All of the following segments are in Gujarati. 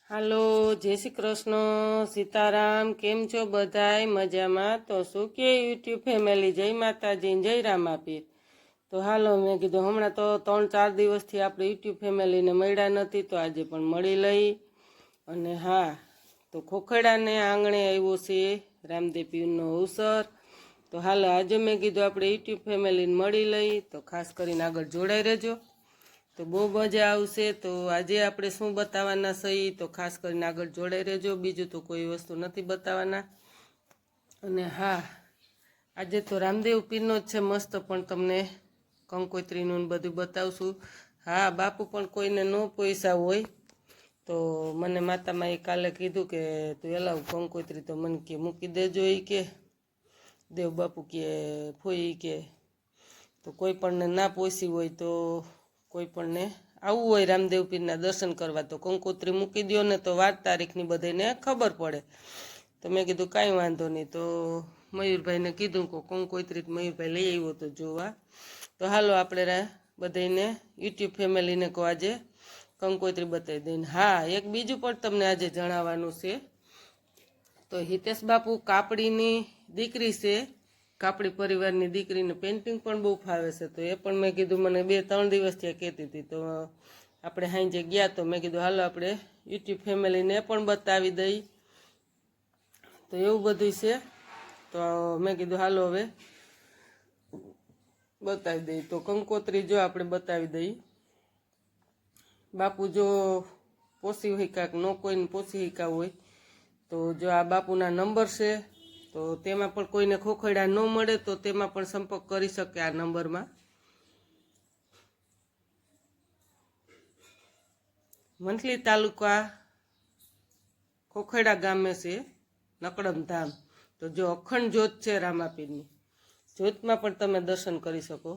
હાલો, જય શ્રી કૃષ્ણ, સીતારામ. કેમ છો બધાય? મજામાં? તો શું કે યુટ્યુબ ફેમિલી, જય માતાજી, જય રામાપીર. તો હાલો, મેં કીધું હમણાં તો 3-4 દિવસથી આપણે યુટ્યુબ ફેમિલીને મળ્યા નથી, તો આજે પણ મળી લઈ. અને હા, તો ખોખડાને આંગણે આવ્યો છે રામદેવ પીરનો અવસર. તો હાલો, આજે મેં કીધું આપણે યુટ્યુબ ફેમિલીને મળી લઈ, તો ખાસ કરીને આગળ જોડાઈ રહેજો. તો બહુ મજા આવશે. તો આજે આપણે શું બતાવવાના સહી, તો ખાસ કરીને આગળ જોડાઈ રહેજો. બીજું તો કોઈ વસ્તુ નથી બતાવવાના. અને હા, આજે તો રામદેવ પીરનો જ છે મસ્ત, પણ તમને કંકોત્રીનું બધું બતાવશું. હા, બાપુ પણ કોઈને ન પૈસા હોય તો મને માતામાએ કાલે કીધું કે તું એલાવ કંકોત્રી તો મને કે મૂકી દેજો. એ કે દેવ બાપુ કે ફોઈ કે તો કોઈ પણને ના પોસી હોય તો કોઈ પણને આવવું હોય રામદેવ પીરના દર્શન કરવા તો કંકોત્રી મૂકી દો ને, તો વાર તારીખની બધાને ખબર પડે. તો મેં કીધું કાંઈ વાંધો નહીં. તો મયુરભાઈને કીધું કે કંકોત્રી મયુરભાઈ લઈ આવ્યો તો જોવા. તો હાલો, આપણે બધાને યુટ્યુબ ફેમિલીને કહો આજે કંકોત્રી બતાવી દઈને. હા, એક બીજું પણ તમને આજે જણાવવાનું છે. તો હિતેશ બાપુ કાપડીની દીકરી છે, કાપડી પરિવારની દીકરીને પેઇન્ટિંગ પણ બહુ ફાવે છે. તો એ પણ મેં કીધું મને 2-3 દિવસ ત્યાં કહેતી હતી. તો આપણે હાંજે ગયા તો મેં કીધું હાલો આપણે યુટ્યુબ ફેમિલીને પણ બતાવી દઈ. તો એવું બધું છે. તો મેં કીધું હાલો હવે બતાવી દઈ. તો કંકોત્રી જો આપણે બતાવી દઈ. બાપુ જો પોસી હોય કાંક ન કોઈને પોસી શીખા હોય તો જો આ બાપુના નંબર છે, તો તેમાં પણ કોઈને ખોખડા ન મળે તો તેમાં પણ સંપર્ક કરી શકે આ નંબરમાં. વંથલી તાલુકા ખોખડા ગામે છે નકડમ ધામ. તો જો અખંડ જ્યોત છે રામાપીરની, જ્યોતમાં પણ તમે દર્શન કરી શકો.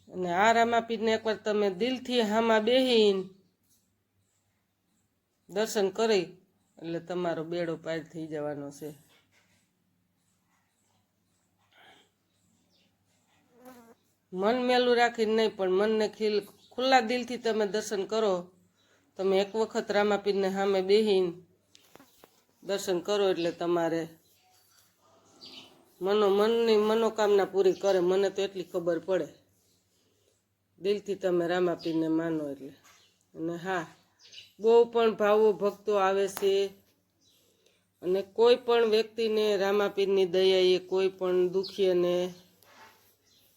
અને આ રામાપીરને એકવાર તમે દિલથી હામાં બેહીને દર્શન કરી એટલે તમારો બેડો પાર થઈ જવાનો છે. મન મેલું રાખીને નહીં, પણ મનને ખુલ્લા દિલથી તમે દર્શન કરો. તમે એક વખત રામાપીરને સામે બેહીને દર્શન કરો એટલે તમારે મનની મનોકામના પૂરી કરે. મને તો એટલી ખબર પડે, દિલથી તમે રામાપીરને માનો એટલે. અને હા, બહુ પણ ભાવો ભક્તો આવે છે. અને કોઈ પણ વ્યક્તિને રામાપીરની દયાએ કોઈ પણ દુખીને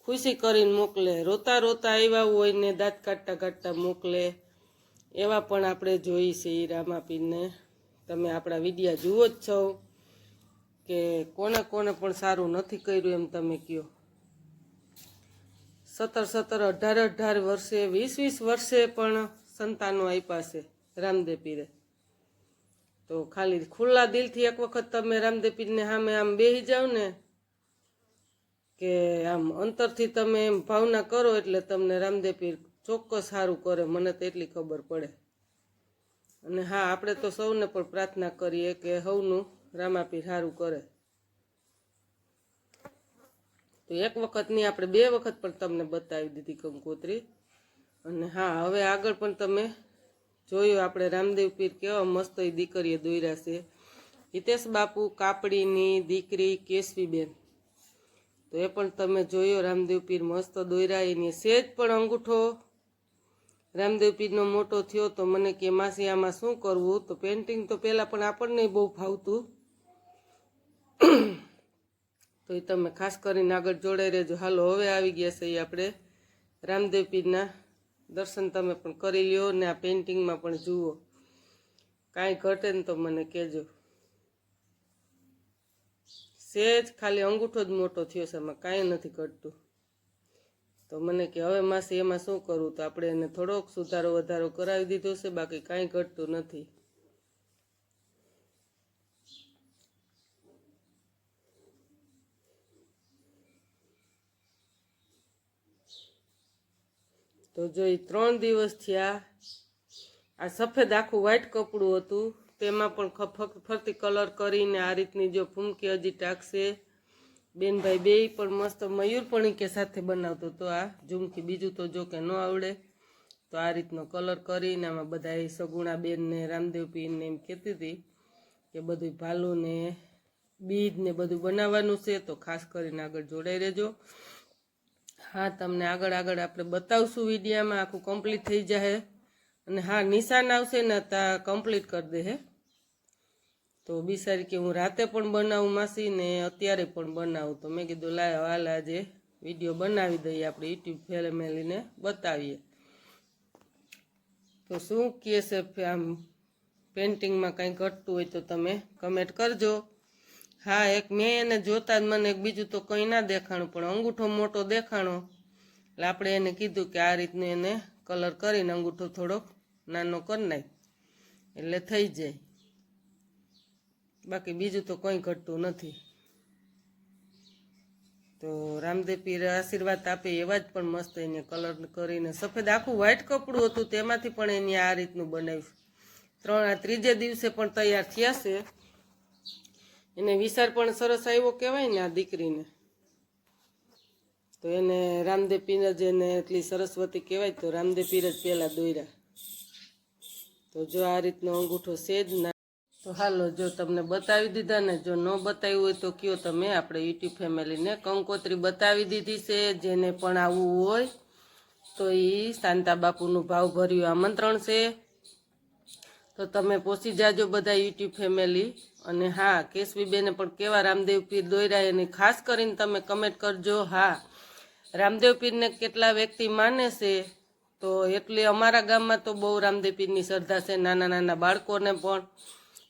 ખુશી કરીને મોકલે. રોતા રોતા આવ્યા હોય ને દાંત કાઢતા કાઢતા મોકલે, એવા પણ આપણે જોઈ છે એ રામાપીરને. તમે આપણા વિડીયા જુઓ જ છો કે કોને કોને પણ સારું નથી કર્યું એમ તમે કહો. 17-17, 18-18 વર્ષે, 20-20 વર્ષે પણ સંતાનો આપ્યા છે રામદેવ પીરે. તો ખાલી ખુલ્લા દિલથી એક વખત તમે રામદેવ પીરને સામે આમ બેસી જાઓ ને, કે આમ અંતરથી તમે એમ ભાવના કરો એટલે તમને રામદેવ પીર ચોક્કસ સારું કરે. મને તો એટલી ખબર પડે. અને હા, આપણે તો સૌને પણ પ્રાર્થના કરીએ કે સૌનું રામાપીર સારું કરે. તો એક વખત નહીં, આપણે 2 વખત પણ તમને બતાવી દીધી કંકોત્રી. અને હા, હવે આગળ પણ તમે જોયું આપણે રામદેવ પીર કેવા મસ્ત એ દીકરીએ દોર્યા છે. હિતેશ બાપુ કાપડીની દીકરી કેશવીબેન, તો એ પણ તમે જોયો રામદેવ પીર મસ્ત દોર્યા. એની સેજ પણ અંગૂઠો રામદેવ પીરનો મોટો થયો તો મને કે માસી આમાં શું કરવું. તો પેઇન્ટિંગ તો પહેલાં પણ આપણને બહુ ભાવતું. તો એ તમે ખાસ કરીને આગળ જોડાઈ રહેજો. હાલો, હવે આવી ગયા છે એ આપણે રામદેવ પીરના દર્શન તમે પણ કરી લ્યો ને આ પેઇન્ટિંગમાં પણ જુઓ. કાંઈ ઘટે ને તો મને કહેજો. સેજ ખાલી અંગૂઠો જ મોટો થયો છે, એમાં કાંઈ નથી ઘટતું. તો મને કે હવે માસી એમાં શું કરવું. તો આપણે એને થોડોક સુધારો વધારો કરાવી દીધો છે, બાકી કાંઈ ઘટતું નથી. તો જો એ 3 દિવસ થયા. આ સફેદ આખું વ્હાઈટ કપડું હતું, તેમાં પણ ફરતી કલર કરીને આ રીતની જો ફૂમકી હજી ટાંકશે બેનભાઈ બે પણ મસ્ત મયુર પણ કે સાથે બનાવતો તો આ ઝુમકી, બીજું તો જો કે ન આવડે. તો આ રીતનો કલર કરીને આમાં બધા સગુણા બેન ને રામદેવ પીર ને એમ કહેતી હતી કે બધું ભાલું ને બીજ ને બધું બનાવવાનું છે, તો ખાસ કરીને આગળ જોડાઈ રહેજો. હા, તમને આગળ આપણે બતાવશું વિડીયામાં, આખું કમ્પ્લીટ થઈ જાય. અને હા, નિશાન આવશે ને ત્યાં કમ્પ્લીટ કરી દે હે. તો બિચારી કે હું રાતે પણ બનાવું માસી ને અત્યારે પણ બનાવું, તો મેં કીધું લાય હાલ આજે વિડીયો બનાવી દઈએ, આપણે યુટ્યુબ ફેમિલીને બતાવીએ. તો શું કહે છે આમ પેન્ટિંગમાં કંઈ ઘટતું હોય તો તમે કમેન્ટ કરજો. હા, એક મેં એને જોતા જ મને એક બીજું તો કંઈ ના દેખાણું, પણ અંગૂઠો મોટો દેખાણો, એટલે આપણે એને કીધું કે આ રીતનું એને કલર કરીને અંગૂઠો થોડોક નાનો કરી નાખ એટલે થઈ જાય. બાકી બીજું તો કંઈ ઘટતું નથી. તો રામદેવ પીર આશીર્વાદ આપે એવા જ પણ મસ્ત એને કલર કરીને સફેદ આખું વ્હાઈટ કપડું હતું, તેમાંથી પણ એને આ રીતનું બનાવ્યું. ત્રીજે દિવસે પણ તૈયાર થયા છે. એને વિચાર પણ સરસ આવ્યો કહેવાય ને આ દીકરીને. તો એને રામદેવ પીર જ એને એટલી સરસ્વતી કહેવાય, તો રામદેવ પીર જ પહેલા દોર્યા. તો જો આ રીતનો અંગૂઠો છે જ ના. તો હાલો, જો તમને બતાવી દીધા ને, જો ન બતાવ્યું હોય તો કયો તમે, આપણે યુટ્યુબ ફેમિલીને કંકોત્રી બતાવી દીધી છે. જેને પણ આવવું હોય તો એ શાંતા બાપુનું ભાવભર્યું આમંત્રણ છે. તો તમે પહોંચી જાજો બધા યુટ્યુબ ફેમિલી. અને હા, કેશવીબેને પણ કેવા રામદેવ પીર દોર્યા એની ખાસ કરીને તમે કમેન્ટ કરજો. હા, રામદેવ પીરને કેટલા વ્યક્તિ માને છે, તો એટલે અમારા ગામમાં તો બહુ રામદેવ પીરની શ્રદ્ધા છે, નાના નાના બાળકોને પણ.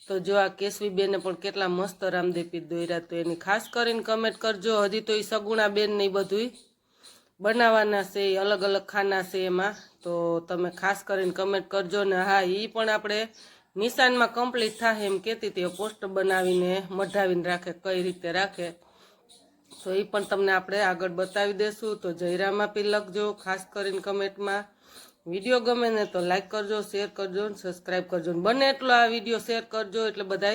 તો જો આ કેશવીબેને પણ કેટલા મસ્ત રામદેવ પીર દોર્યા, તો એની ખાસ કરીને કમેન્ટ કરજો. હજી તો એ સગુણા બેન ને બધું બનાવવાના છે, અલગ અલગ ખાના છે એમાં, તો તમે ખાસ કરીને કમેન્ટ કરજો. ને હા, એ પણ આપણે નિશાનમાં કમ્પ્લીટ થાય એમ કહેતી હતી, પોસ્ટર બનાવીને મઢાવીને રાખે, કઈ રીતે રાખે, તો એ પણ તમને આપણે આગળ બતાવી દેશું. તો જયરામ આપી લખજો ખાસ કરીને કમેન્ટમાં. વિડીયો ગમે ને તો લાઈક કરજો, શેર કરજો, સબસ્ક્રાઈબ કરજો, બને એટલો આ વિડીયો શેર કરજો એટલે બધા